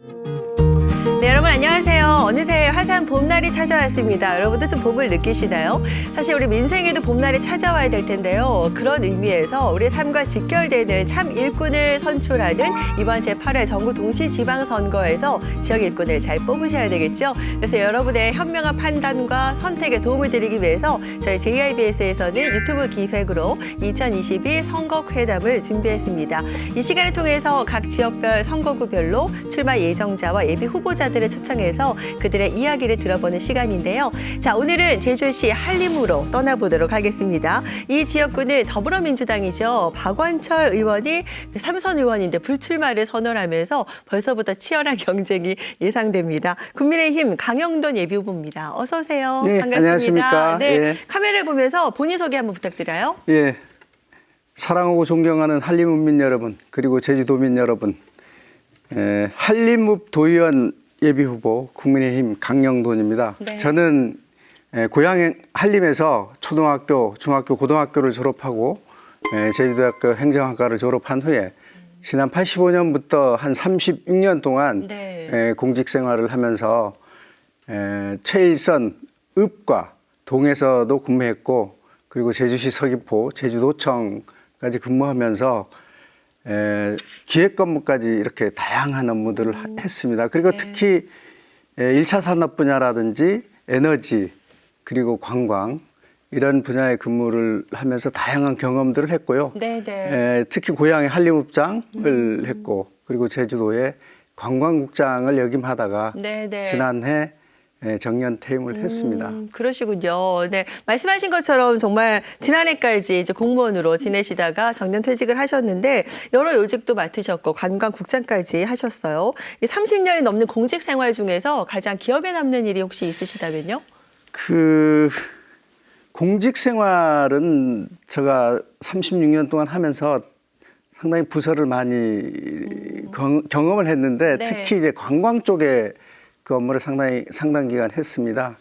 네, 여러분 안녕하세요. 어느새 화사한 봄날이 찾아왔습니다. 여러분도 좀 봄을 느끼시나요? 사실 우리 민생에도 봄날이 찾아와야 될 텐데요. 그런 의미에서 우리의 삶과 직결되는 참 일꾼을 선출하는 이번 제8회 전국 동시지방선거에서 지역 일꾼을 잘 뽑으셔야 되겠죠. 그래서 여러분의 현명한 판단과 선택에 도움을 드리기 위해서 저희 JIBS에서는 유튜브 기획으로 2022 선거회담을 준비했습니다. 이 시간을 통해서 각 지역별 선거구별로 출마 예정자와 예비 후보자들을 초청해서 그들의 이야기를 들어보는 시간인데요. 자, 오늘은 제주시 한림으로 떠나보도록 하겠습니다. 이 지역구는 더불어민주당이죠. 박원철 의원이 3선 의원인데 불출마를 선언하면서 벌써부터 치열한 경쟁이 예상됩니다. 국민의힘 강영돈 예비후보입니다. 어서 오세요. 네, 반갑습니다. 안녕하십니까. 네, 예. 카메라를 보면서 본인 소개 한번 부탁드려요. 예, 사랑하고 존경하는 한림읍민 여러분, 그리고 제주도민 여러분, 한림읍 도의원 예비후보 국민의힘 강영돈입니다. 네. 저는 고향 한림에서 초등학교, 중학교, 고등학교를 졸업하고 제주대학교 행정학과를 졸업한 후에 지난 85년부터 한 36년 동안 네. 공직 생활을 하면서 최일선 읍과 동에서도 근무했고, 그리고 제주시 서귀포, 제주도청까지 근무하면서 기획 업무까지 이렇게 다양한 업무들을 했습니다. 그리고 네. 특히 1차 산업 분야라든지 에너지, 그리고 관광 이런 분야의 근무를 하면서 다양한 경험들을 했고요. 네네. 특히 고향의 한림읍장을 했고, 그리고 제주도의 관광국장을 역임하다가 네네. 지난해 정년 퇴임을 했습니다. 그러시군요. 네, 말씀하신 것처럼 정말 지난해까지 이제 공무원으로 지내시다가 정년 퇴직을 하셨는데 여러 요직도 맡으셨고 관광국장까지 하셨어요. 이 30년이 넘는 공직 생활 중에서 가장 기억에 남는 일이 혹시 있으시다면요? 공직 생활은 제가 36년 동안 하면서 상당히 부서를 많이 경험을 했는데, 네. 특히 이제 관광 쪽에 그 업무를 상당 기간 했습니다.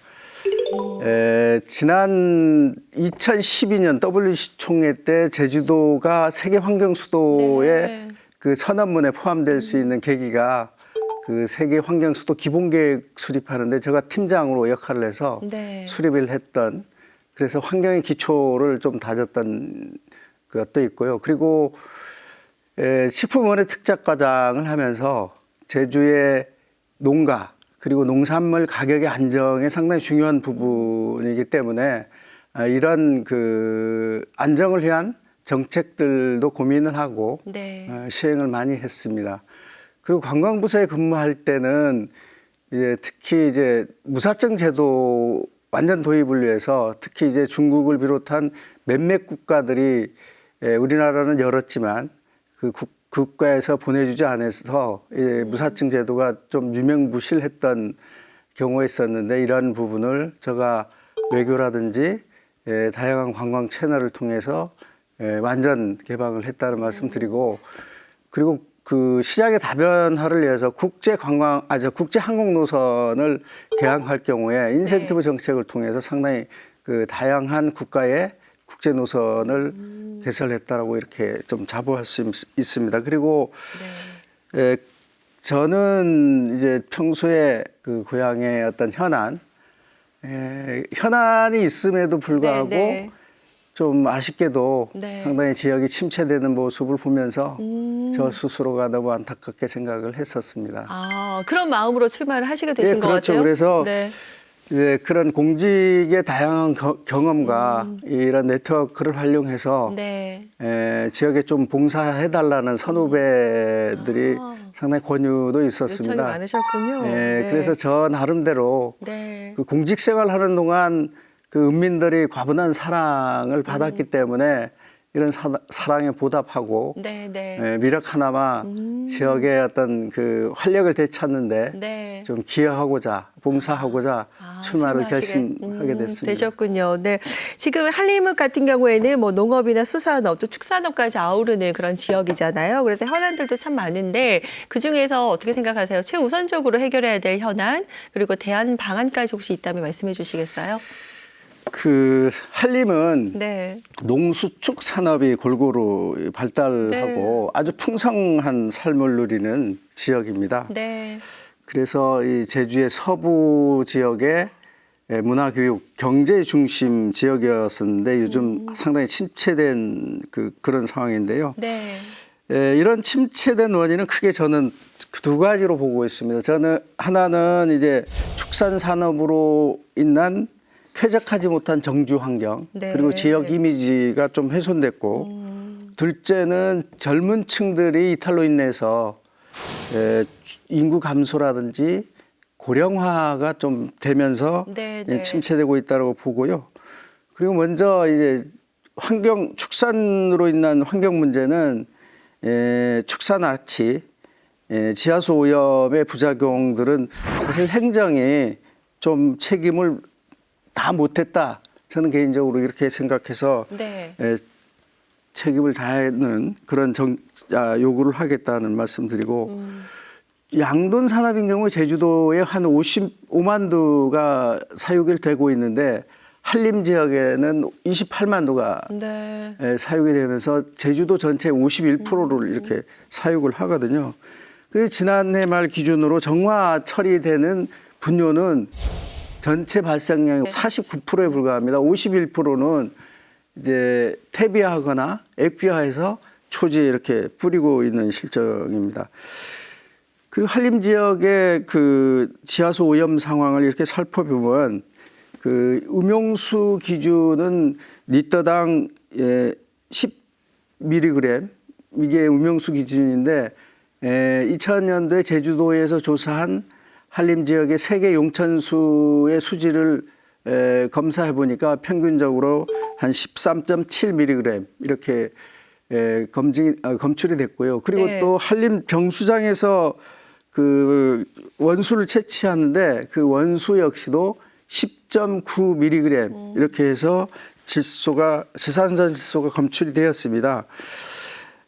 지난 2012년 WC 총회 때 제주도가 세계 환경 수도의 네. 그 선언문에 포함될 수 있는 계기가 그 세계 환경 수도 기본 계획 수립하는데 제가 팀장으로 역할을 해서 네. 수립을 했던, 그래서 환경의 기초를 좀 다졌던 것도 있고요. 그리고 식품원예 특작과장을 하면서 제주의 농가 그리고 농산물 가격의 안정에 상당히 중요한 부분이기 때문에 이런 그 안정을 위한 정책들도 고민을 하고 네. 시행을 많이 했습니다. 그리고 관광부서에 근무할 때는 이제 특히 이제 무사증 제도 완전 도입을 위해서 특히 이제 중국을 비롯한 몇몇 국가들이 우리나라는 열었지만 그 국가에서 보내주지 않아서 무사증 제도가 좀 유명무실했던 경우가 있었는데, 이런 부분을 제가 외교라든지 다양한 관광 채널을 통해서 완전 개방을 했다는 말씀 드리고, 그리고 그 시장의 다변화를 위해서 국제 항공 노선을 개항할 경우에 인센티브 정책을 통해서 상당히 그 다양한 국가의 국제 노선을 개설했다라고 이렇게 좀 자부할 수 있습니다. 그리고 저는 이제 평소에 그 고향의 어떤 현안이 있음에도 불구하고 네. 좀 아쉽게도 네. 상당히 지역이 침체되는 모습을 보면서 저 스스로가 너무 안타깝게 생각을 했었습니다. 아, 그런 마음으로 출마를 하시게 되신 것 그렇죠. 같아요. 그래서 네. 이제 그런 공직의 다양한 경험과 이런 네트워크를 활용해서 네. 지역에 좀 봉사해달라는 선후배들이 상당히 권유도 있었습니다. 요청이 많으셨군요. 그래서 저 나름대로 네. 그 공직 생활하는 동안 그 은민들이 과분한 사랑을 받았기 때문에 이런 사랑에 보답하고 네. 미력하나마 지역의 어떤 그 활력을 되찾는데 네. 좀 기여하고자, 봉사하고자 출마를 결심하게 됐습니다. 되셨군요. 네. 지금 한림읍 같은 경우에는 뭐 농업이나 수산업, 또 축산업까지 아우르는 그런 지역이잖아요. 그래서 현안들도 참 많은데 그 중에서 어떻게 생각하세요? 최우선적으로 해결해야 될 현안, 그리고 대안 방안까지 혹시 있다면 말씀해 주시겠어요? 그 한림은 네. 농수축 산업이 골고루 발달하고 아주 풍성한 삶을 누리는 지역입니다. 네. 그래서 이 제주의 서부 지역의 문화교육, 경제 중심 지역이었었는데 요즘 상당히 침체된 그런 상황인데요. 네. 이런 침체된 원인은 크게 저는 두 가지로 보고 있습니다. 저는 하나는 이제 축산 산업으로 인한 쾌적하지 못한 정주 환경, 네. 그리고 지역 이미지가 좀 훼손됐고, 둘째는 젊은 층들이 이탈로 인해서 인구 감소라든지 고령화가 좀 되면서 네, 네. 침체되고 있다고 보고요. 그리고 먼저 이제 축산으로 인한 환경 문제는 축산 악취, 지하수 오염의 부작용들은 사실 행정이 좀 책임을 다 못했다. 저는 개인적으로 이렇게 생각해서 네. 책임을 다하는 그런 요구를 하겠다는 말씀드리고 양돈 산업인 경우 제주도에 한 55만 두가 사육이 되고 있는데 한림 지역에는 28만 두가 네. 사육이 되면서 제주도 전체 51%를 이렇게 사육을 하거든요. 그래서 지난해 말 기준으로 정화 처리되는 분뇨는 전체 발생량의 49%에 불과합니다. 51%는 이제 퇴비하거나 액비화해서 초지에 이렇게 뿌리고 있는 실정입니다. 그리고 한림 지역의 그 지하수 오염 상황을 이렇게 살펴보면 그 음용수 기준은 리터당 10mg 이게 음용수 기준인데 2000년도에 제주도에서 조사한 한림 지역의 세계 용천수의 수질을 검사해 보니까 평균적으로 한 13.7mg 이렇게 검출이 됐고요. 그리고 네. 또 한림 정수장에서 그 원수를 채취하는데 그 원수 역시도 10.9mg 이렇게 해서 지산산 질소가 검출이 되었습니다.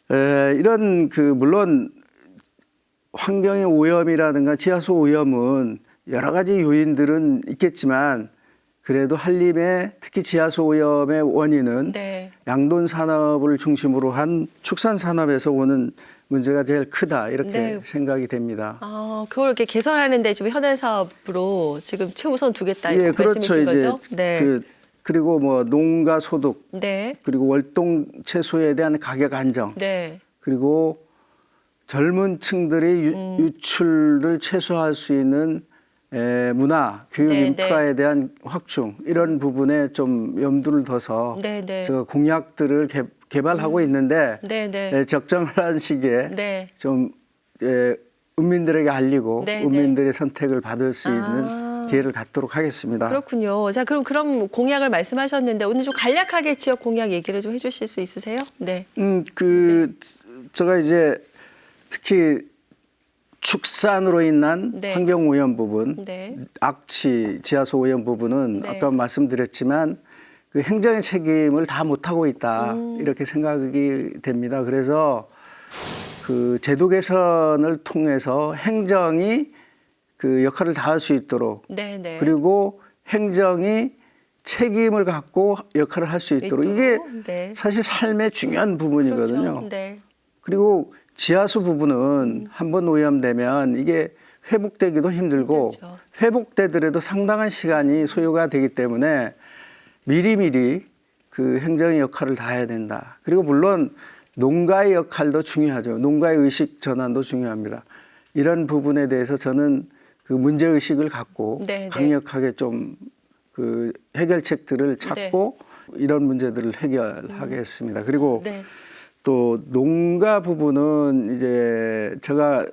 이런 물론 환경의 오염이라든가 지하수 오염은 여러 가지 요인들은 있겠지만 그래도 한림의 특히 지하수 오염의 원인은 네. 양돈 산업을 중심으로 한 축산 산업에서 오는 문제가 제일 크다 이렇게 네. 생각이 됩니다. 그걸 이렇게 개선하는데 지금 현안 사업으로 지금 최우선 두겠다 이렇게 그렇죠. 말씀이신 이제 거죠? 네. 그리고 뭐 농가 소득 네. 그리고 월동 채소에 대한 가격 안정 네. 그리고 젊은 층들이 유출을 최소화할 수 있는 문화, 교육 네, 인프라에 대한 확충 이런 부분에 좀 염두를 둬서 네, 네. 제가 공약들을 개발하고 있는데 네, 네. 적정한 시기에 네. 좀 은민들에게 알리고 네, 은민들의 선택을 받을 수 있는 아. 기회를 갖도록 하겠습니다. 그렇군요. 자, 그럼 공약을 말씀하셨는데 오늘 좀 간략하게 지역 공약 얘기를 좀 해주실 수 있으세요? 네. 제가 이제 특히 축산으로 인한 네. 환경 오염 부분, 네. 악취, 지하수 오염 부분은 네. 아까 말씀드렸지만 그 행정의 책임을 다 못하고 있다 이렇게 생각이 됩니다. 그래서 그 제도 개선을 통해서 행정이 그 역할을 다할 수 있도록 네, 네. 그리고 행정이 책임을 갖고 역할을 할 수 있도록 이게 네. 사실 삶의 중요한 부분이거든요. 그렇죠. 네. 그리고 지하수 부분은 한번 오염되면 이게 회복되기도 힘들고 그렇죠. 회복되더라도 상당한 시간이 소요가 되기 때문에 미리미리 그 행정의 역할을 다해야 된다. 그리고 물론 농가의 역할도 중요하죠. 농가의 의식 전환도 중요합니다. 이런 부분에 대해서 저는 그 문제의식을 갖고 네, 네. 강력하게 좀 그 해결책들을 찾고 이런 문제들을 해결하겠습니다. 그리고 네. 또 농가 부분은 이제 제가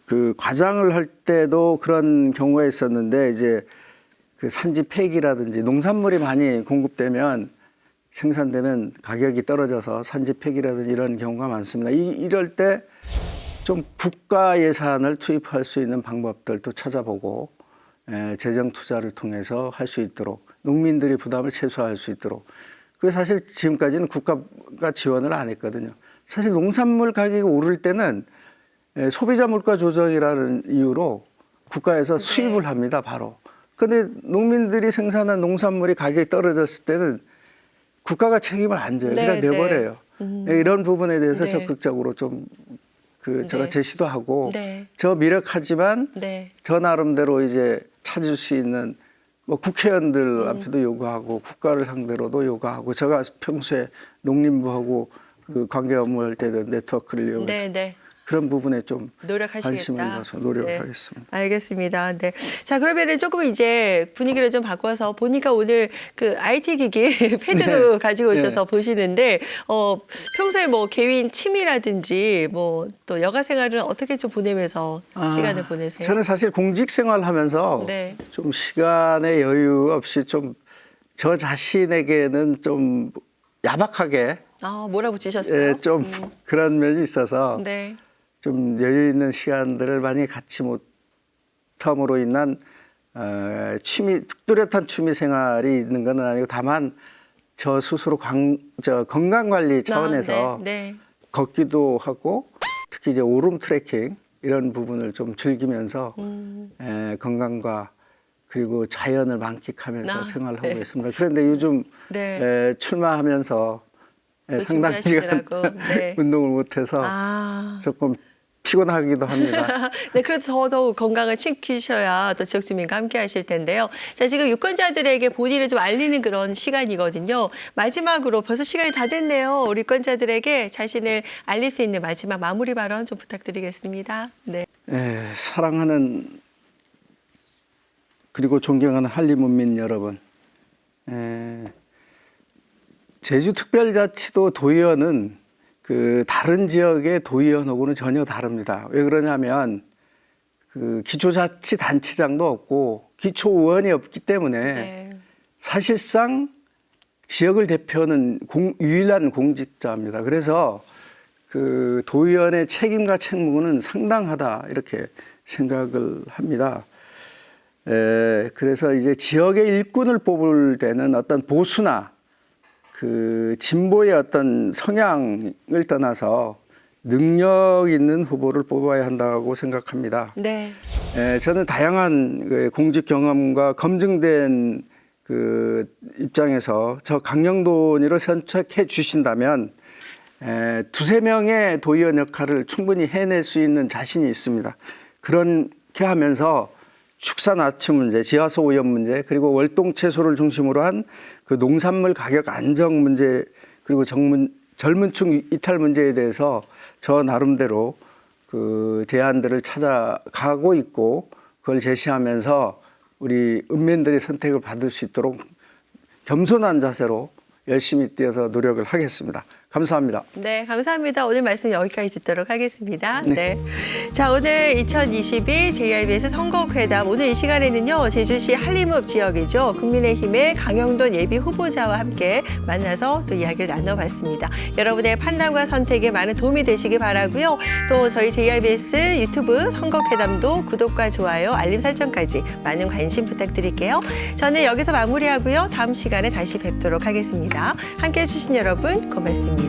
그 과장을 할 때도 그런 경우가 있었는데 이제 그 산지 폐기라든지 농산물이 많이 공급되면 생산되면 가격이 떨어져서 산지 폐기라든지 이런 경우가 많습니다. 이럴 때 좀 국가 예산을 투입할 수 있는 방법들도 찾아보고 재정 투자를 통해서 할 수 있도록 농민들이 부담을 최소화할 수 있도록 그게 사실 지금까지는 국가가 지원을 안 했거든요. 사실 농산물 가격이 오를 때는 소비자 물가 조정이라는 이유로 국가에서 수입을 합니다. 바로 근데 농민들이 생산한 농산물이 가격이 떨어졌을 때는 국가가 책임을 안 져요. 네, 그냥 내버려요. 이런 부분에 대해서 네. 적극적으로 좀 제가 네. 제시도 하고 네. 저 미력하지만 네. 저 나름대로 이제 찾을 수 있는 뭐 국회의원들한테도 요구하고 국가를 상대로도 요구하고 제가 평소에 농림부하고 그 관계 업무할 때도 네트워크를 이용해서 네, 네. 그런 부분에 좀 노력하시겠다. 관심을 가서 노력을 네. 하겠습니다. 알겠습니다. 네. 자, 그러면은 조금 이제 분위기를 좀 바꿔서 보니까 오늘 그 IT 기기 패드도 네. 가지고 오셔서 네. 보시는데 평소에 뭐 개인 취미라든지 뭐 또 여가 생활을 어떻게 좀 보내면서 시간을 보내세요? 저는 사실 공직 생활하면서 네. 좀 시간의 여유 없이 좀 저 자신에게는 좀 야박하게 몰아붙이셨어요? 좀 그런 면이 있어서 네. 좀 여유 있는 시간들을 많이 갖지 못함으로 인한 뚜렷한 취미 생활이 있는 건 아니고 다만 저 스스로 건강 관리 차원에서 네. 걷기도 하고 특히 이제 오름 트레킹 이런 부분을 좀 즐기면서 건강과 그리고 자연을 만끽하면서 생활하고 네. 있습니다. 그런데 요즘 네. 출마하면서 상당 기간 준비하시느라고. 네. 운동을 못해서 조금 피곤하기도 합니다. 네, 그래서 더더욱 건강을 지키셔야 또 지역 주민과 함께 하실 텐데요. 자, 지금 유권자들에게 본인을 좀 알리는 그런 시간이거든요. 마지막으로 벌써 시간이 다 됐네요. 우리 유권자들에게 자신을 알릴 수 있는 마지막 마무리 발언 좀 부탁드리겠습니다. 네. 사랑하는 그리고 존경하는 한림문민 여러분. 제주특별자치도 도의원은 그 다른 지역의 도의원하고는 전혀 다릅니다. 왜 그러냐면 그 기초자치단체장도 없고 기초의원이 없기 때문에 사실상 지역을 대표하는 유일한 공직자입니다. 그래서 그 도의원의 책임과 책무는 상당하다 이렇게 생각을 합니다. 그래서 이제 지역의 일꾼을 뽑을 때는 어떤 보수나 그 진보의 어떤 성향을 떠나서 능력 있는 후보를 뽑아야 한다고 생각합니다. 네. 저는 다양한 그 공직 경험과 검증된 그 입장에서 저 강영돈이를 선택해 주신다면 두세 명의 도의원 역할을 충분히 해낼 수 있는 자신이 있습니다. 그렇게 하면서 축사 나치 문제, 지하수 오염 문제, 그리고 월동 채소를 중심으로 한 그 농산물 가격 안정 문제, 그리고 젊은층 이탈 문제에 대해서 저 나름대로 그 대안들을 찾아가고 있고 그걸 제시하면서 우리 읍면들의 선택을 받을 수 있도록 겸손한 자세로 열심히 뛰어서 노력을 하겠습니다. 감사합니다. 네, 감사합니다. 오늘 말씀 여기까지 듣도록 하겠습니다. 네. 자, 오늘 2022 JIBS 선거회담 오늘 이 시간에는요. 제주시 한림읍 지역이죠. 국민의힘의 강영돈 예비 후보자와 함께 만나서 또 이야기를 나눠봤습니다. 여러분의 판단과 선택에 많은 도움이 되시기 바라고요. 또 저희 JIBS 유튜브 선거회담도 구독과 좋아요, 알림 설정까지 많은 관심 부탁드릴게요. 저는 여기서 마무리하고요. 다음 시간에 다시 뵙도록 하겠습니다. 함께해 주신 여러분 고맙습니다.